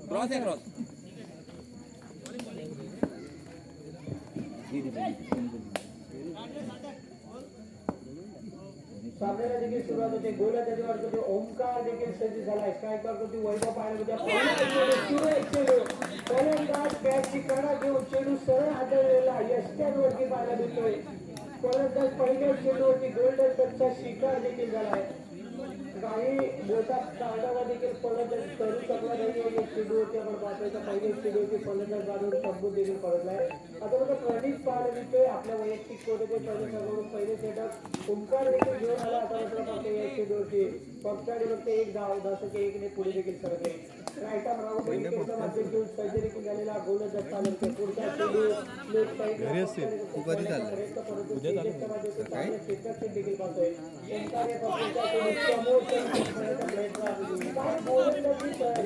Cross आहे cross सामन्याला देखील सुरुवात होते. गोलंदाजी मार्फत ओमकार देखील सज्ज झालाय. स्ट्राईक मार्फत वैभव पाहायला फलंदाज बॅटची कडा घेऊन चेंडू सरळ हाताळलेला यष्ट्यांवरती पाहायला मिळतोय. फलंदाज पहिल्या चेंडूवरती गोल्डन टचचा शिकार देखील झालाय. काही मोठा काढावा देखील फलंदाज करू शकला नाही. एक चेंडूवरती आपण पाहतोय तर पहिल्या चेंडूवरती फलंदाज बाजून संपून देखील पडलाय. आता बघा प्रणित पाहायला मिळतोय आपल्या वैयक्तिक कोणते पहिले सेटअप ओंकार देखील घेऊन आला. आता मात्र फक्त एक चेंडूवरती फक्त आणि फक्त एक धाव 10-1 ने पुढे देखील सरकले. राईट आर्म राऊंड विकेटचा माध्यम घेऊन सर्जरी देखील झालेला गोलंदाज चालू होते. पुढचा चेंडू लेफ्ट साईडला देखील पाहतोय. ओंकार या पकडीचा चेंडू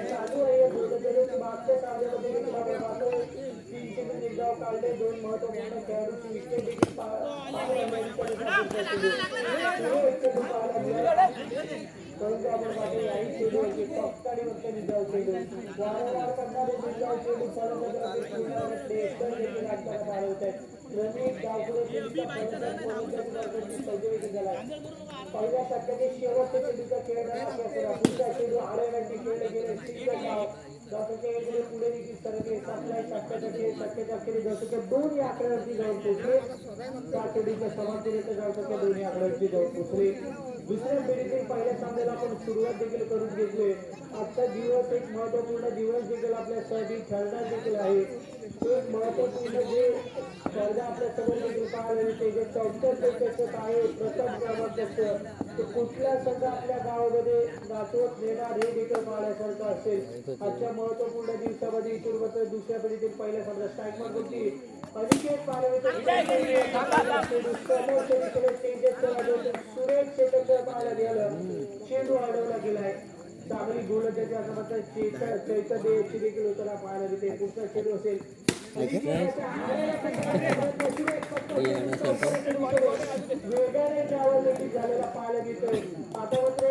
चालू आहे. गोलंदाजाची मागच्या सामन्यामध्ये देखील पाहतोय 3 चेंडू एक धाव काढले. 2 महत्त्वपूर्ण खेळाडूंची विकेट देखील परंतु आपण पाहतो याही चेंडूवरती फक्त आणि फक्त निर्धाव चेंडू वारंवार करणारे निर्धाव चेंडू फलंदाजांना देखील आपल्याला पाहायला होत आहेत. रणनीत डावखुरे सर्जरी झाला. पहिल्या षटकाचे शेवटच्या चेंडूचा खेळ पुढचा चेंडू आडव्याची खेळले गेले. सिंगल धाव 10-1 पुढे देखील सरकले. षटकाच्या अखेरीस 10-2 या आकड्यावरती जाऊन पोहोचले. त्या चेंडूच्या समाप्तीनंतर 10-2 या आकड्यावरती जाऊन पोहोचले. दुसऱ्या फेरीतील पहिल्या सामन्याला आपण सुरुवात देखील करून घेतली. आजचा दिवस एक महत्वपूर्ण दिवस देखील आपल्यासाठी ठरणार देखील आहे. एक महत्वपूर्ण जे स्पर्धा आपल्या समोर देखील पाहायला मिळते. जे 74 चषक आहे प्रथम क्रमांक तो कुठला संघ आपल्या गावामध्ये नाचवत नेणार हे देखील पाहण्यासारखं असेल. आजच्या महत्वपूर्ण दिवसामध्ये इथून मात्र दुसऱ्या फेरीतील पहिल्या सामना स्ट्राईक मार्फत अनिकेत सुरेश क्षेत्र पाहायला गेलं. चेंडू अडवला गेलाय. चांगली गोलंदाजी असं मात्र चैतन्याची देखील उत्तरा पाहायला मिळते. पुढचा चेंडू असेल वेगाने झालेला पाहायला मिळतोय. आता मात्र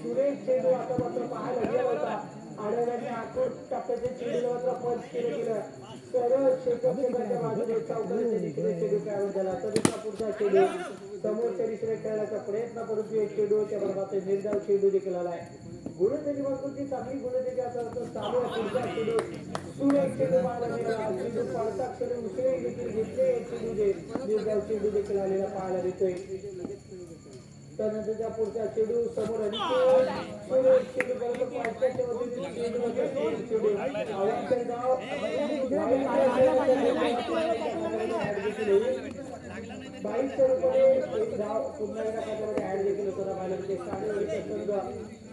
सुरेश चेंडू आता मात्र पाहायला गेला होता. आढळल्याने आखूड टप्प्याचे चेंडूला मात्र पंच केलं गेलं. सरळ क्षेत्रक्षेत्राच्या बाजूने चौकाच्या दिशेने चेंडू ट्रॅव्हल झाला. तरीचा पुढचा चेंडू समोरच्या दिशेने खेळण्याचा प्रयत्न परंतु एक चेंडू त्या निर्धाव चेंडू देखील आलाय. गोलंदाजी बाजूची चांगली गोलंदाजी असं चालू आहे. पुढचा चेंडू सुरेश चेंडू पाहायला मिळाला. चेंडू पडता चेंडू उसळे देखील घेतले. एक चेंडू निर्धाव चेंडू देखील आलेला पाहायला मिळतोय. त्यानंतरच्या पुढचा चेंडू समोर सुरेश चेंडू परंतु पाचच्या वतीने चेंडू गाव 22 रुपये एक धाव पुन्हा एकदा त्याच्यामध्ये ऍड देखील होताना पाहायला मिळते. साडेवरीचा संघ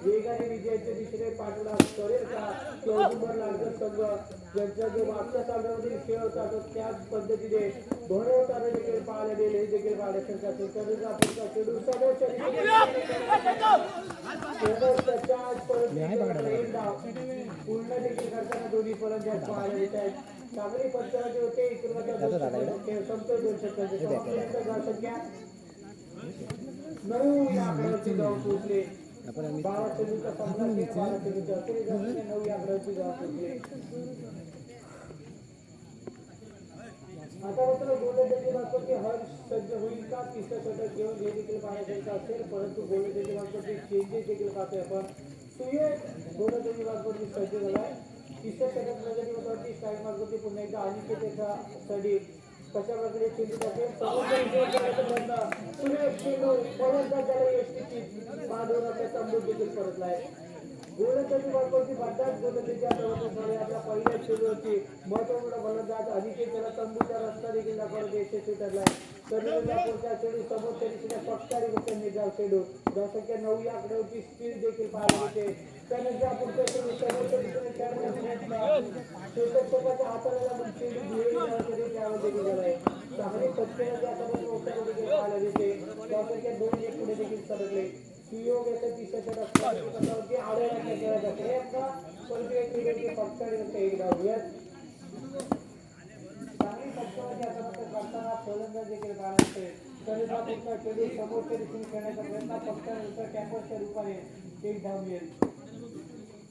वेगाने विजयाच्या दिशेने पाठवला करेल का चौकुंबर लागत संघ ज्यांचा जो मागच्या सामन्यामधील खेळ होता तो त्याच पद्धतीने भरवताना देखील पाहायला गेले हे देखील पाहण्यासारखं असेल. पुढचा चेंडू समोरच्या पूर्ण देखील करताना दोन्ही फलंदाज पाहायला येत आहेत. चांगली पंचावन्न होते. इकडे संतोष 2 संख्या 9 या आकड्यावरती जाऊन पोहोचले. 12 चेंडूचा सामना 12 चेंडूच्या अखेरीस 9 या आकड्यावरती जाऊन पोहोचले. आता मात्र गोलंदाजी मार्फत हर्ष सज्ज होईल का तिसरं षटक घेऊन हे देखील पाहण्यासारखं असेल. परंतु गोलंदाजी मार्फत चेंजेस देखील पाहतोय आपण. सुयश गोलंदाजी मार्फत सज्ज झालाय. तिसऱ्या षटक नजरी होती. स्ट्राईक मार्फत पुन्हा एकदा अनिकेतचा सडी कशा प्रकारे चेंडू जाते सुरेश चेंडू फलंदाजाला यष्टीची बांधून आपल्या तंबूत देखील परतलाय. गोलंदाजी मार्फत भारतात गोलंदाजी आपल्या पहिल्या चेंडूवरती महत्वपूर्ण फलंदाज अनिकेत त्याला तंबूचा रस्ता देखील दाखवण्यात यशस्वी ठरलाय. पुढचा चेंडू समोरच्या दिशेने फक्त आणि फक्त निर्धाव चेंडू 10-9 या आकड्यावरची स्पीड देखील पाहायला मिळते. त्यानंतर पुढचा चेंडू समोरच्या दिशेने हाताला चेंडू त्यावर देखील झालाय. चांगली पत्त्याला देखील पाहायला मिळते. 2-1 पुढे देखील सरकले. सुयोग याचा तिसऱ्या षटकावरती आढळण्याचा खेळाचा प्रयत्न परंतु एक क्रिकेटचे फक्त आणि फक्त एक धाव घेत चांगली पत्त्यावरती आता करताना फलंदाज देखील पाहायला मिळते. तरी पुढचा चेंडू समोरच्या दिशेने खेळण्याचा प्रयत्न फक्त कॅम्पसच्या रूपाने एक धाव मिळेल.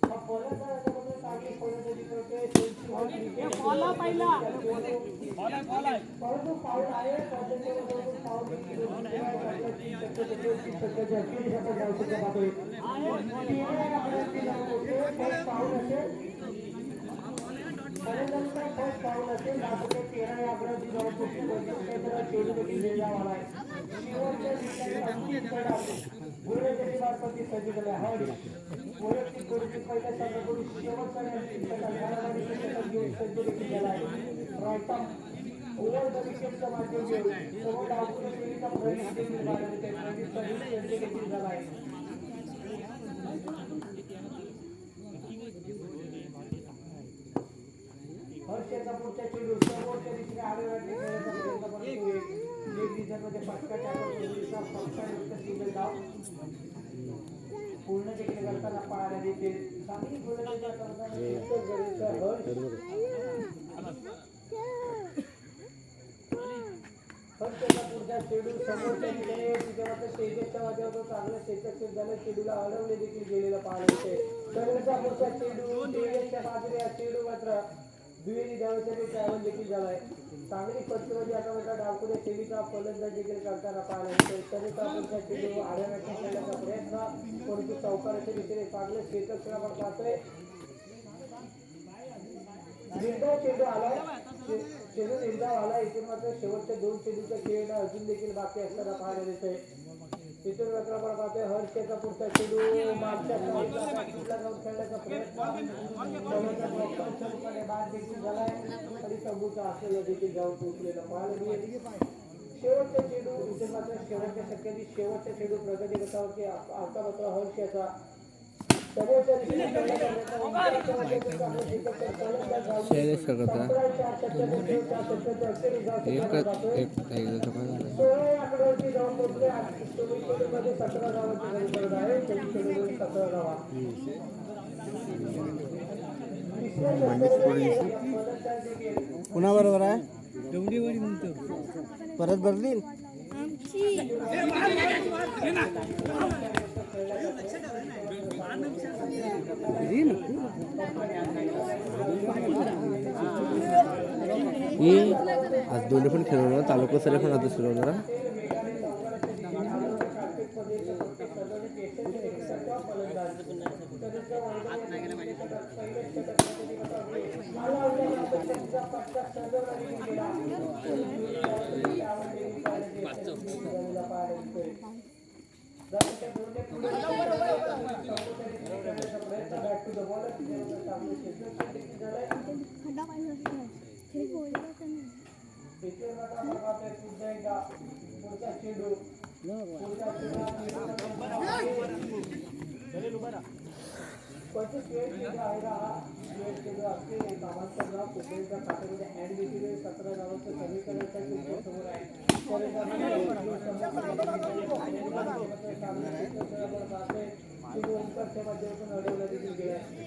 हा फलंदाज याच्यामध्ये चांगली फलंदाजी करतोय. बॉला पहिला परंतु फाऊल आहे. त्याच्याबरोबर फाऊल देखील होतो. शिवाय आपल्या 30 सेकंदाच्या अखेरीस आपण धावसंख्या पाहतोय. 13 आकड्याची धाव होते. फर्स्ट फाऊल असेल. फलंदाजीचा फर्स्ट फाऊल असेल. धावसंख्या 13 आकड्याची धाव होते. वैशिष्ट्याचा चेंडू देखील निर्धाव आला आहे. शेवटच्या दिशेने अगदी चढ आहे. गोलंदाजी मार्फत सज्ज झाले आहे. वैयक्तिक गोलंदाजी पहिल्या संघाकडून शेवटचा अंतिम षटक धारावाडी षटक घेऊन सज्ज देखील झाला आहे. रायटा ओव्हर द विकेटचा माध्यम घेऊन सर्व डावखुरी फेरीचा प्रवेश देखील मारत होते. प्रदीपचा सज्ज देखील झाला आहे. हर्षचा पुढच्या चेंडू समोरच्या दिशेने आडव्यात खेळण्याचा प्रयत्न करतोय. लेग रिझनमध्ये फटका टाकून चेंडूचा फटकायुक्त सिंगल डाव पूर्ण देखील करताना पाहायला देते. चांगली गोलंदाजी करताना हर्षचा पुढचा चेंडू समोरच्या दिशेने तिथे मात्र तेजसच्या माध्यमातून चांगलं क्षेत्रक्षेप झालं. चेंडूला अडवले देखील गेलेलं पाहायला येते. सर्वचा पुढचा चेंडू तेजसच्या बाजूने हा चेंडू मात्र दुहेरी धावेसाठी ट्रॅव्हल देखील झालाय. चांगली फटकेबाजी आता मात्र डावखुऱ्या शैलीचा फलंदाज देखील करताना पाहायला मिळतोय. सर्वचा पुढचा चेंडू आडव्याच्या खेळण्याचा प्रयत्न परंतु चौकाराच्या दिशेने चांगलं क्षेत्रक्षेप आपण पाहतोय. निर्धाव चेंडू आलाय. चेंडू निर्धाव आला. इथून मात्र शेवटच्या 2 चेंडूचा खेळ अजून देखील बाकी असताना पाहायला मिळतोय. इथून मात्र आपण पाहतोय हर्षचा पुढचा चेंडू मागच्या साईडला जाऊन खेळण्याचा प्रयत्न बाद देखील झालाय. तरी चौका असलेला देखील जाऊन पोहोचलेला पाहायला मिळेल. शेवटचा चेंडू इथून मात्र शेवटच्या शक्यती शेवटचा चेंडू प्रगती गटावरती आता मात्र हर्षचा समोरच्या दिशेने शैलेश करता जाऊन पोहोचले. 17 धावांची गरज आहे. 17 धावा कुणाबरोबर आहे परत बदलील आज दोन्ही पण खेळवणार. तालुका सर पण आता फिरवणार.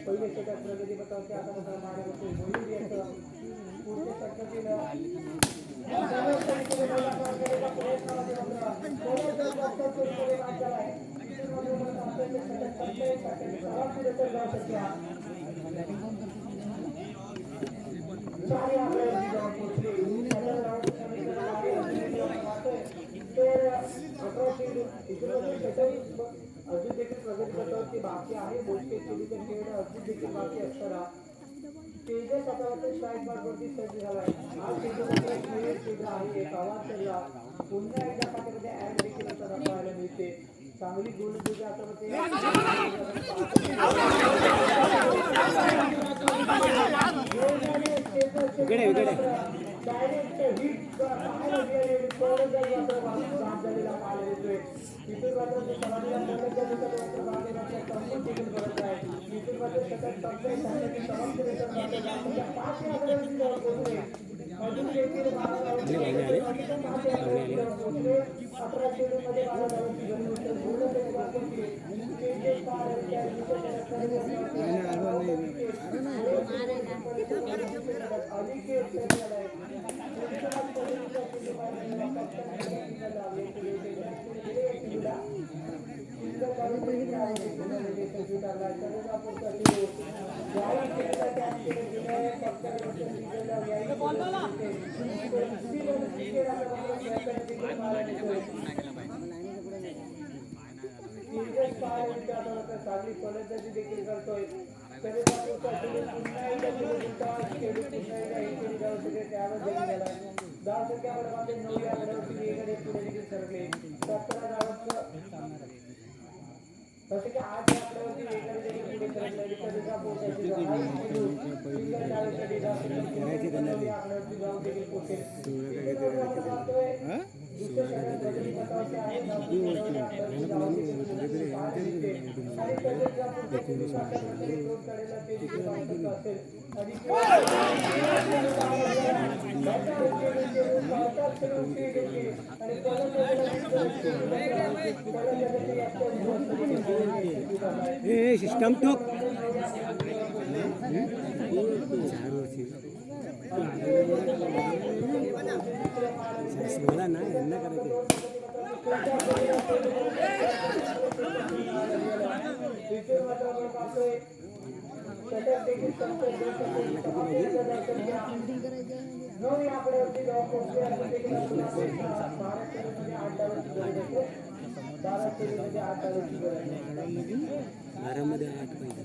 पहिले षटक प्रगती पथावरती आता मात्र मागे पुढच्या षटकातील अजून देखील प्रगती पथावरती बाकी आहे. मोठे चेंडूचे खेळ अजून देखील बाकी असताना तेजस आता स्ट्राईक मार्कवरती सज्ज झालाय. हा चेंडू चेंडू आहे. एक आवाज चढला. पुन्हा एकदा पाठीमध्ये ऍड देखील आता पाहायला मिळते. चांगली गोलंदाजी आता डायरेक्ट हिट पाहायला मिळाले. गोलंदाजी आता झालेला पाहायला मिळतोय. इथून मात्र देखील करत आहे. इथून मात्र षटक संपले. समाप्त अजून देखील 11 चेंडूमध्ये 12 धावांची गरज होती. चांगली फलंदाजी देखील करतोय पुन्हा एकदा धाव संख्या मध्ये 9 या गडावरती वेगाने पुढे देखील सरकले 17 धावांचं तसे की 8 या आकड्यावरती वेगाने देखील पुढे सरकले विकेटचा पोहोचायची आकड्यावरती धाव देखील पोहोचेल सिस्टम टॉप ना यांना बारामध्ये 8 पाहिजे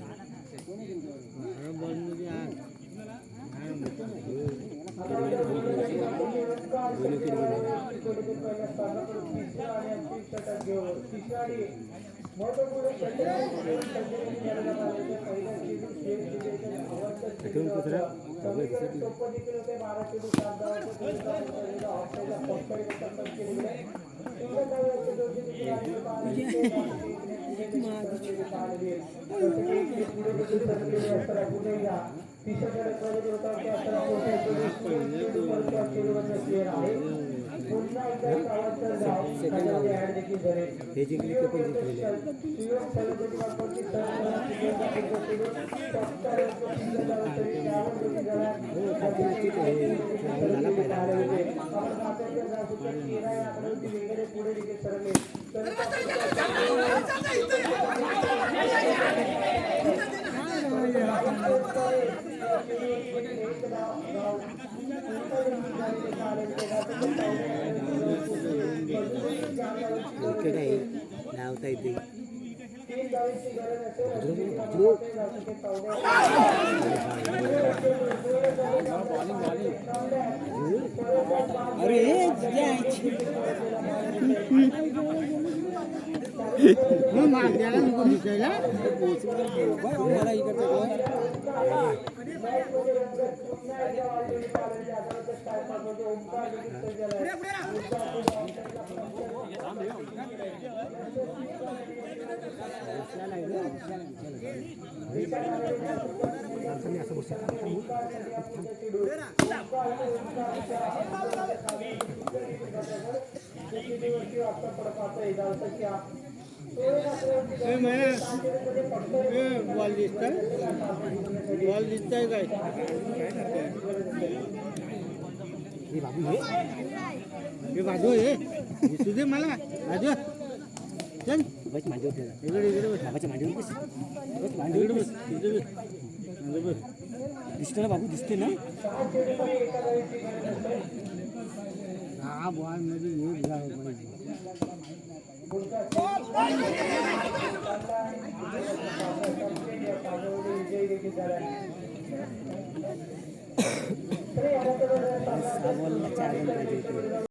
हे जिंकले ते पण जिंकलेले लावता येते अरे मागण्याला नको दिसायला मला इकडे बॉल दिसतंय काय हे बाजू हे तुझे मला बाजू चल माझ्या दिसते ना बाबू दिसते ना हा बॉल मध्ये येऊन जावं पाहिजे